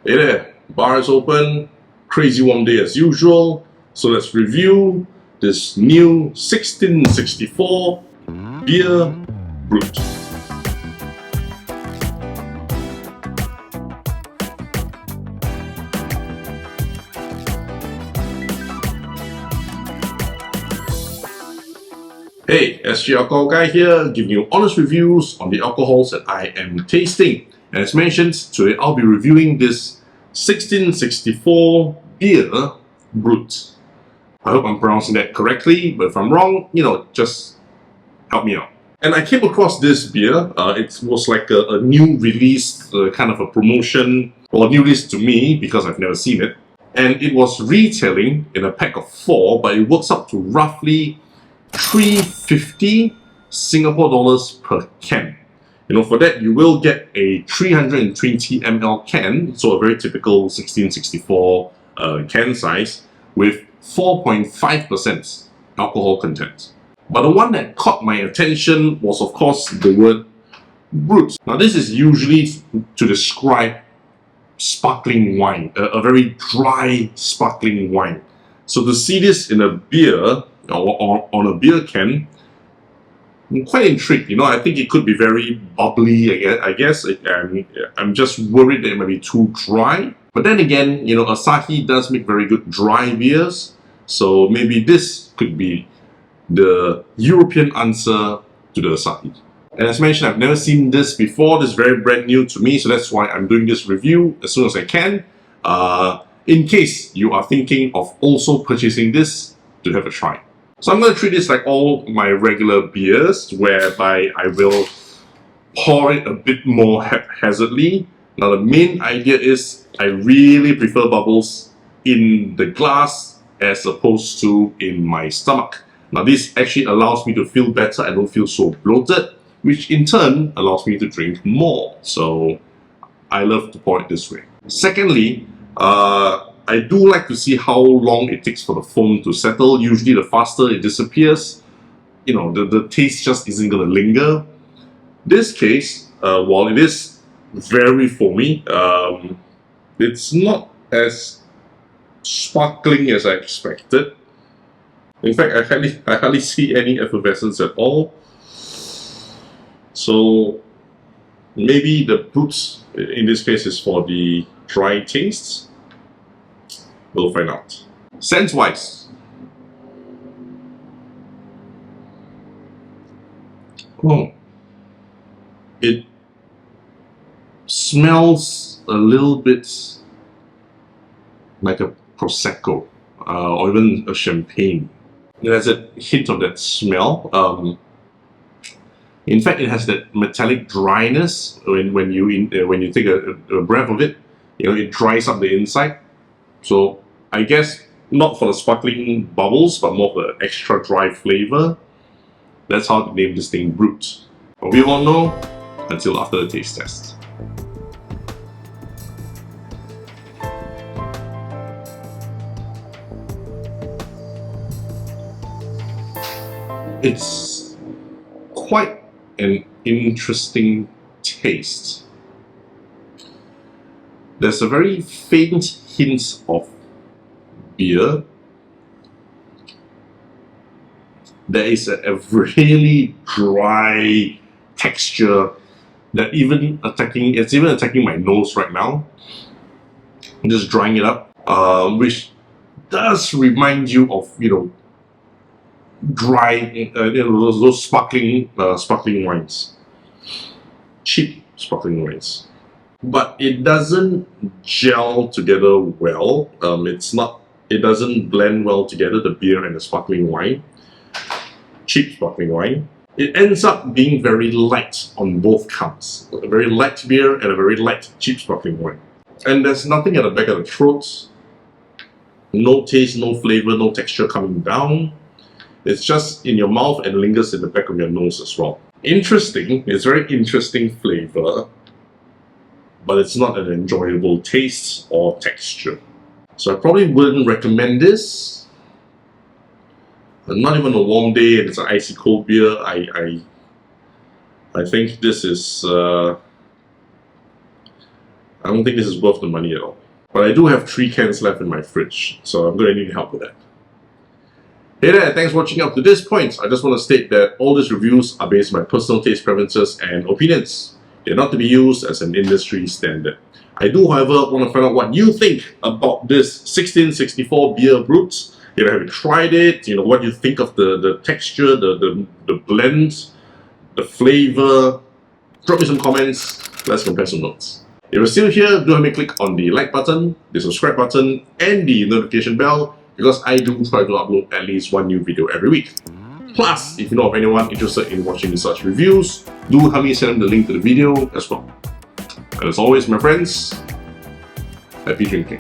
Hey there, bar is open, crazy warm day as usual, so let's review this new 1664 Beer Brut. Hey, SG Alcohol Guy here, giving you honest reviews on the alcohols that I am tasting. And as mentioned, today I'll be reviewing this 1664 Beer Brut. I hope I'm pronouncing that correctly, but if I'm wrong, just help me out. And I came across this beer. It was like a new release, kind of a promotion, or new release to me because I've never seen it. And it was retailing in a pack of 4, but it works up to roughly 350 Singapore dollars per can. For that you will get a 320 ml can, so a very typical 1664 can size with 4.5% alcohol content. But the one that caught my attention was, of course, the word Brut. Now this is usually to describe sparkling wine, a very dry sparkling wine. So to see this in a beer or on a beer can, I'm quite intrigued. I think it could be very bubbly. I guess I'm just worried that it might be too dry. But then again, Asahi does make very good dry beers, so maybe this could be the European answer to the Asahi. And as mentioned, I've never seen this before. This is very brand new to me, so that's why I'm doing this review as soon as I can. In case you are thinking of also purchasing this to have a try. So I'm going to treat this like all my regular beers, whereby I will pour it a bit more haphazardly. Now the main idea is I really prefer bubbles in the glass as opposed to in my stomach. Now this actually allows me to feel better. I don't feel so bloated, which in turn allows me to drink more. So I love to pour it this way. Secondly, I do like to see how long it takes for the foam to settle. Usually the faster it disappears, the taste just isn't going to linger. This case, while it is very foamy, it's not as sparkling as I expected. In fact, I hardly see any effervescence at all. So maybe the Brut in this case is for the dry tastes. We'll find out. Scent-wise, it smells a little bit like a Prosecco or even a champagne. It has a hint of that smell. In fact, it has that metallic dryness when you take a breath of it. It dries up the inside. So I guess not for the sparkling bubbles, but more for the extra dry flavor. That's how to name this thing Brut. But we won't know until after the taste test. It's quite an interesting taste. There's a very faint hint of beer. There is a really dry texture that it's even attacking my nose right now. I'm just drying it up, which does remind you of dry, those sparkling wines, cheap sparkling wines. But it doesn't gel together well. It doesn't blend well together, the beer and the sparkling wine. Cheap sparkling wine. It ends up being very light on both counts. A very light beer and a very light, cheap sparkling wine. And there's nothing at the back of the throat. No taste, no flavor, no texture coming down. It's just in your mouth and lingers in the back of your nose as well. Interesting. It's very interesting flavor, but it's not an enjoyable taste or texture. So I probably wouldn't recommend this. Not even a warm day and it's an icy cold beer. I think this is I don't think this is worth the money at all. But I do have 3 cans left in my fridge, so I'm going to need help with that. Hey there, thanks for watching up to this point. I just want to state that all these reviews are based on my personal taste preferences and opinions. They're not to be used as an industry standard. I do, however, want to find out what you think about this 1664 Beer Brut. Have you tried it? What you think of the texture, the blend, the flavor? Drop me some comments. Let's compare some notes. If you're still here, do help me click on the like button, the subscribe button, and the notification bell, because I do try to upload at least 1 new video every week. Plus, if you know of anyone interested in watching such reviews, do help me send them the link to the video as well. And as always, my friends, happy drinking.